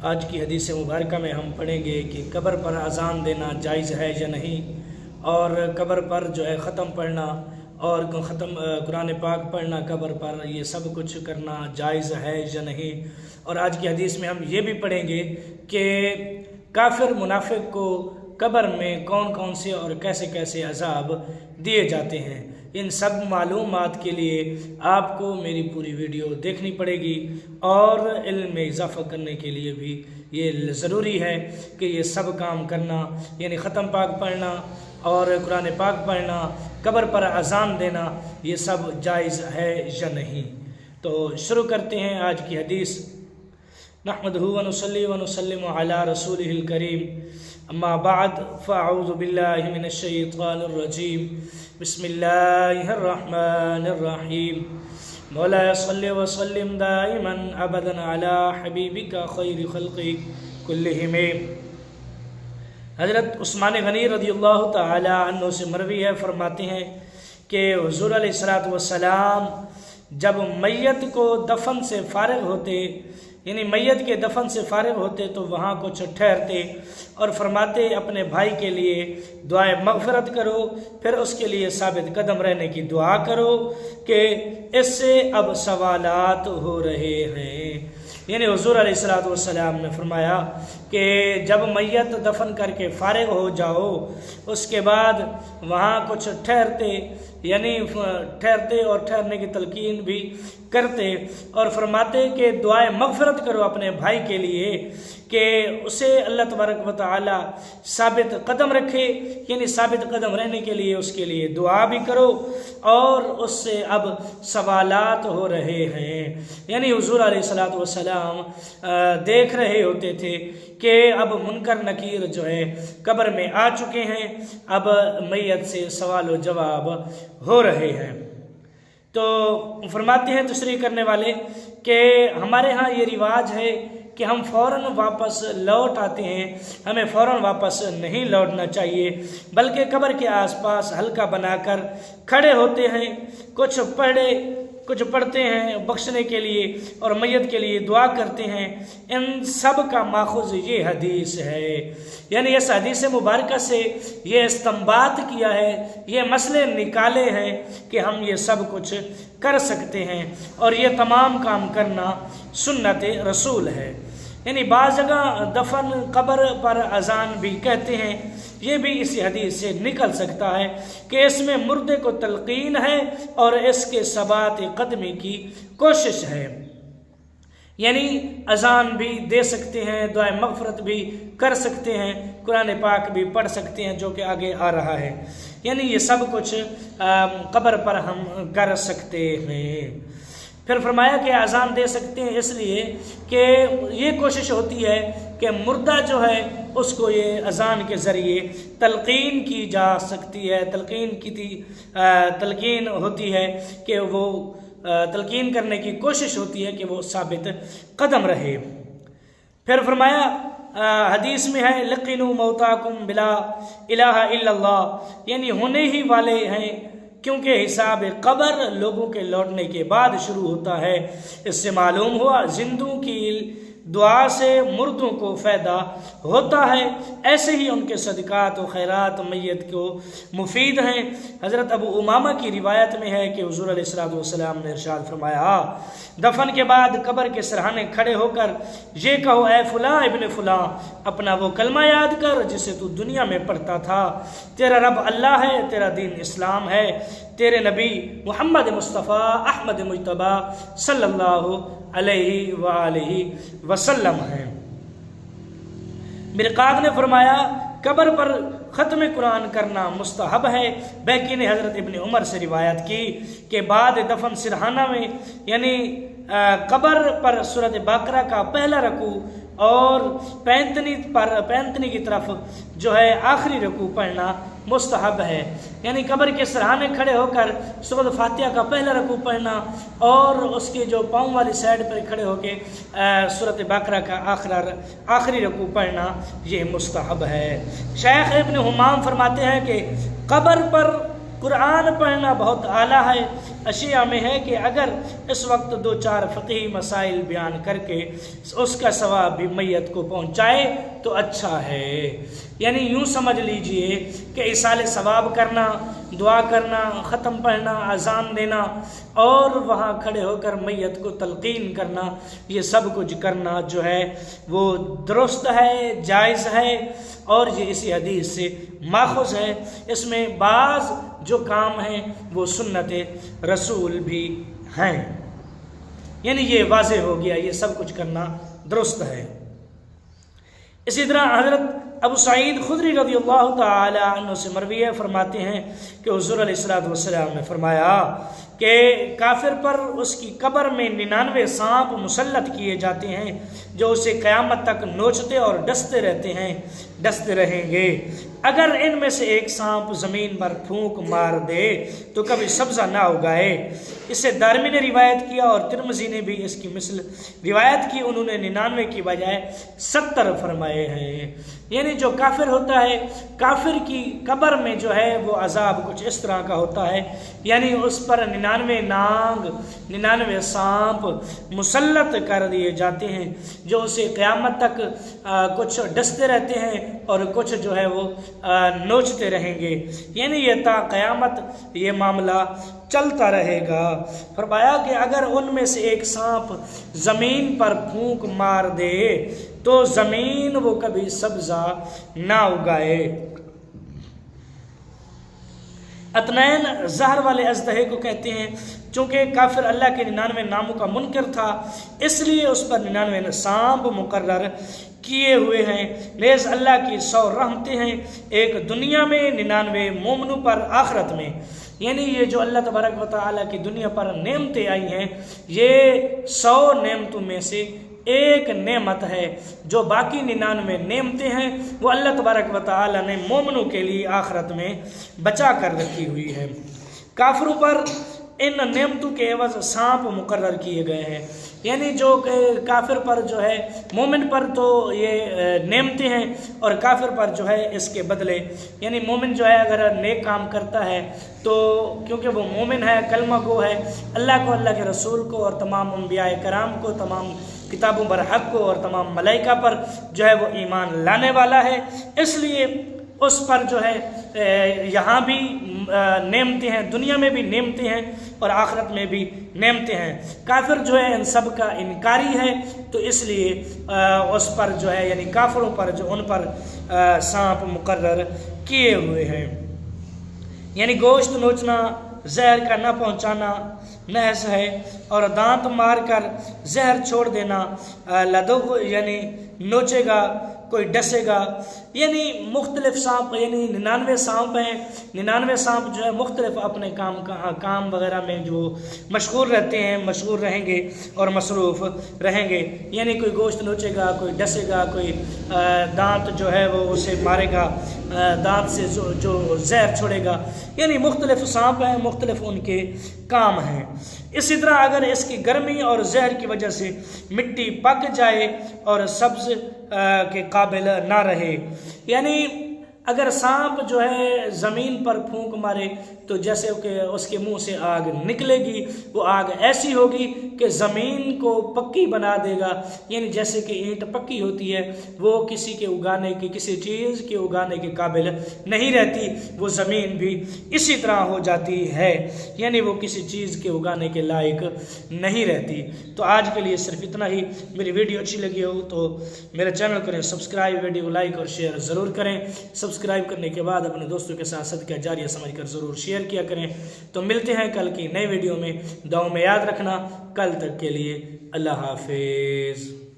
آج کی حدیث مبارکہ میں ہم پڑھیں گے کہ قبر پر اذان دینا جائز ہے یا نہیں، اور قبر پر جو ہے ختم پڑھنا اور قرآن پاک پڑھنا قبر پر، یہ سب کچھ کرنا جائز ہے یا نہیں۔ اور آج کی حدیث میں ہم یہ بھی پڑھیں گے کہ کافر منافق کو قبر میں کون کون سے اور کیسے کیسے عذاب دیے جاتے ہیں۔ ان سب معلومات کے لیے آپ کو میری پوری ویڈیو دیکھنی پڑے گی، اور علم میں اضافہ کرنے کے لیے بھی یہ ضروری ہے کہ یہ سب کام کرنا، یعنی ختم پاک پڑھنا اور قرآن پاک پڑھنا، قبر پر اذان دینا، یہ سب جائز ہے یا نہیں۔ تو شروع کرتے ہیں آج کی حدیث۔ نحمدہ ونصلی ونسلم علی رسولہ الکریم، اما بعد فاعوذ باللہ من الشیطان الرجیم، بسم اللہ الرحمن الرحیم، مولا صلی وسلم دائما ابدا علی حبیبک خیر خلق کلہم۔ حضرت عثمان غنی رضی اللہ تعالی عنہ سے مروی ہے، فرماتے ہیں کہ حضور علیہ السلام جب میت کو دفن سے فارغ ہوتے، یعنی میت کے دفن سے فارغ ہوتے تو وہاں کچھ ٹھہرتے اور فرماتے اپنے بھائی کے لیے دعائے مغفرت کرو، پھر اس کے لیے ثابت قدم رہنے کی دعا کرو کہ اس سے اب سوالات ہو رہے ہیں۔ یعنی حضور علیہ السلام نے فرمایا کہ جب میت دفن کر کے فارغ ہو جاؤ، اس کے بعد وہاں کچھ ٹھہرتے، یعنی ٹھہرتے اور ٹھہرنے کی تلقین بھی کرتے اور فرماتے کہ دعائے مغفرت کرو اپنے بھائی کے لیے کہ اسے اللہ تبارک و تعالی ثابت قدم رکھے، یعنی ثابت قدم رہنے کے لیے اس کے لیے دعا بھی کرو، اور اس سے اب سوالات ہو رہے ہیں۔ یعنی حضور علیہ السلام دیکھ رہے ہوتے تھے کہ اب منکر نکیر جو ہے قبر میں آ چکے ہیں، اب میت سے سوال و جواب ہو رہے ہیں۔ تو فرماتے ہیں تشریح کرنے والے کہ ہمارے ہاں یہ رواج ہے کہ ہم فوراً واپس لوٹ آتے ہیں، ہمیں فوراً واپس نہیں لوٹنا چاہیے، بلکہ قبر کے آس پاس حلقہ بنا کر کھڑے ہوتے ہیں، کچھ پڑھتے ہیں بخشنے کے لیے اور میت کے لیے دعا کرتے ہیں۔ ان سب کا ماخذ یہ حدیث ہے، یعنی اس حدیث مبارکہ سے یہ استنباط کیا ہے، یہ مسئلے نکالے ہیں کہ ہم یہ سب کچھ کر سکتے ہیں، اور یہ تمام کام کرنا سنت رسول ہے۔ یعنی بعض جگہ دفن قبر پر اذان بھی کہتے ہیں، یہ بھی اسی حدیث سے نکل سکتا ہے کہ اس میں مردے کو تلقین ہے اور اس کے ثبات قدمی کی کوشش ہے۔ یعنی اذان بھی دے سکتے ہیں، دعائے مغفرت بھی کر سکتے ہیں، قرآن پاک بھی پڑھ سکتے ہیں جو کہ آگے آ رہا ہے۔ یعنی یہ سب کچھ قبر پر ہم کر سکتے ہیں۔ پھر فرمایا کہ اذان دے سکتے ہیں اس لیے کہ یہ کوشش ہوتی ہے کہ مردہ جو ہے اس کو یہ اذان کے ذریعے تلقین کی جا سکتی ہے، تلقین ہوتی ہے کہ وہ تلقین کرنے کی کوشش ہوتی ہے کہ وہ ثابت قدم رہے۔ پھر فرمایا حدیث میں ہے لقنوا موتاکم بلا الہ الا اللہ، یعنی ہونے ہی والے ہیں کیونکہ حساب قبر لوگوں کے لوٹنے کے بعد شروع ہوتا ہے۔ اس سے معلوم ہوا زندوں کی دعا سے مردوں کو فائدہ ہوتا ہے، ایسے ہی ان کے صدقات و خیرات میت کو مفید ہیں۔ حضرت ابو امامہ کی روایت میں ہے کہ حضور علیہ السلام نے ارشاد فرمایا دفن کے بعد قبر کے سرہانے کھڑے ہو کر یہ کہو اے فلاں ابن فلاں، اپنا وہ کلمہ یاد کر جسے تو دنیا میں پڑھتا تھا، تیرا رب اللہ ہے، تیرا دین اسلام ہے، تیرے نبی محمد مصطفیٰ احمد مجتبیٰ صلی اللہ علیہ وآلہ وسلم ہے۔ مرقات نے فرمایا قبر پر ختم قرآن کرنا مستحب ہے۔ بیہقی نے حضرت ابن عمر سے روایت کی کہ بعد دفن سرہانہ میں، یعنی قبر پر سورۃ بقرہ کا پہلا رکوع اور پینتنی کی طرف جو ہے آخری رکوع پڑھنا مستحب ہے۔ یعنی قبر کے سرہانے کھڑے ہو کر سورۃ فاتحہ کا پہلا رکوع پڑھنا اور اس کے جو پاؤں والی سائڈ پر کھڑے ہو کے سورۃ بقرہ کا آخری رکوع پڑھنا یہ مستحب ہے۔ شیخ ابن حمام فرماتے ہیں کہ قبر پر قرآن پڑھنا بہت اعلیٰ ہے، اشیاء میں ہے کہ اگر اس وقت 2-4 فقہی مسائل بیان کر کے اس کا ثواب بھی میت کو پہنچائے تو اچھا ہے۔ یعنی یوں سمجھ لیجئے کہ ایصال ثواب کرنا، دعا کرنا، ختم پڑھنا، اذان دینا اور وہاں کھڑے ہو کر میت کو تلقین کرنا، یہ سب کچھ کرنا جو ہے وہ درست ہے، جائز ہے، اور یہ اسی حدیث سے ماخوذ ہے۔ اس میں بعض جو کام ہیں وہ سنت رسول بھی ہیں، یعنی یہ واضح ہو گیا، یہ سب کچھ کرنا درست ہے۔ اسی طرح حضرت ابو سعید خدری رضی اللہ تعالی عنہ سے مروی ہے، فرماتے ہیں کہ حضور علیہ السلام نے فرمایا کہ کافر پر اس کی قبر میں 99 سانپ مسلط کیے جاتے ہیں جو اسے قیامت تک نوچتے اور ڈستے رہیں گے۔ اگر ان میں سے ایک سانپ زمین پر پھونک مار دے تو کبھی سبزہ نہ اگائے۔ اسے دارمی نے روایت کیا اور ترمذی نے بھی اس کی مثل روایت کی، انہوں نے 99 کی بجائے 70 فرمائے ہیں۔ یعنی جو کافر ہوتا ہے، کافر کی قبر میں جو ہے وہ عذاب کچھ اس طرح کا ہوتا ہے، یعنی اس پر 99 نانگ 99 سانپ مسلط کر دیے جاتے ہیں جو اسے قیامت تک کچھ ڈستے رہتے ہیں اور کچھ جو ہے وہ نوچتے رہیں گے، یعنی یہ تا قیامت یہ معاملہ چلتا رہے گا۔ فرمایا کہ اگر ان میں سے ایک سانپ زمین پر پھونک مار دے تو زمین وہ کبھی سبزہ نہ اگائے۔ عطنین زہر والے اژدہے کو کہتے ہیں چونکہ کافر اللہ کے 99 ناموں کا منکر تھا، اس لیے اس پر 99 سانپ مقرر کیے ہوئے ہیں۔ نیز اللہ کی 100 رحمتیں ہیں، ایک دنیا میں 99 مومنوں پر آخرت میں۔ یعنی یہ جو اللہ تبارک و تعالیٰ کی دنیا پر نعمتیں آئی ہیں، یہ 100 نعمتوں میں سے ایک نعمت ہے، جو باقی 99 نعمتیں ہیں وہ اللہ تبارک و تعالیٰ نے مومنوں کے لیے آخرت میں بچا کر رکھی ہوئی ہے۔ کافروں پر ان نعمتوں کے عوض سانپ مقرر کیے گئے ہیں، یعنی جو کہ کافر پر جو ہے، مومن پر تو یہ نعمتیں ہیں اور کافر پر جو ہے اس کے بدلے، یعنی مومن جو ہے اگر نیک کام کرتا ہے تو کیونکہ وہ مومن ہے، کلمہ گو ہے، اللہ کو، اللہ کے رسول کو اور تمام انبیاء کرام کو، تمام کتابوں پر حق کو اور تمام ملائکہ پر جو ہے وہ ایمان لانے والا ہے، اس لیے اس پر جو ہے یہاں بھی نعمتیں ہیں، دنیا میں بھی نعمتیں ہیں اور آخرت میں بھی نعمتیں ہیں۔ کافر جو ہے ان سب کا انکاری ہے، تو اس لیے اس پر جو ہے یعنی کافروں پر جو ان پر سانپ مقرر کیے ہوئے ہیں۔ یعنی گوشت نوچنا، زہر کا نہ پہنچانا نحس ہے، اور دانت مار کر زہر چھوڑ دینا، لدغ یعنی نوچے گا، کوئی ڈسے گا، یعنی مختلف سانپ، یعنی 99 سانپ ہیں، 99 سانپ جو ہے مختلف اپنے کام وغیرہ میں جو مشغول رہتے ہیں، مشغول رہیں گے اور مصروف رہیں گے، یعنی کوئی گوشت نوچے گا، کوئی ڈسے گا، کوئی دانت جو ہے وہ اسے مارے گا، دانت سے جو زہر چھوڑے گا، یعنی مختلف سانپ ہیں، مختلف ان کے کام ہیں۔ اسی طرح اگر اس کی گرمی اور زہر کی وجہ سے مٹی پک جائے اور سبز کے قابل نہ رہے، یعنی اگر سانپ جو ہے زمین پر پھونک مارے تو جیسے کہ اس کے منہ سے آگ نکلے گی، وہ آگ ایسی ہوگی کہ زمین کو پکی بنا دے گا، یعنی جیسے کہ اینٹ پکی ہوتی ہے، وہ کسی کے اگانے کی، کسی چیز کے اگانے کے قابل نہیں رہتی، وہ زمین بھی اسی طرح ہو جاتی ہے، یعنی وہ کسی چیز کے اگانے کے لائق نہیں رہتی۔ تو آج کے لیے صرف اتنا ہی۔ میری ویڈیو اچھی لگی ہو تو میرے چینل کریں سبسکرائب، ویڈیو کو لائک اور شیئر ضرور کریں۔ سبسکرائب کرنے کے بعد اپنے دوستوں کے ساتھ صدقہ جاریہ سمجھ کر ضرور شیئر کیا کریں۔ تو ملتے ہیں کل کی نئی ویڈیو میں، دعاؤں میں یاد رکھنا۔ کل تک کے لیے اللہ حافظ۔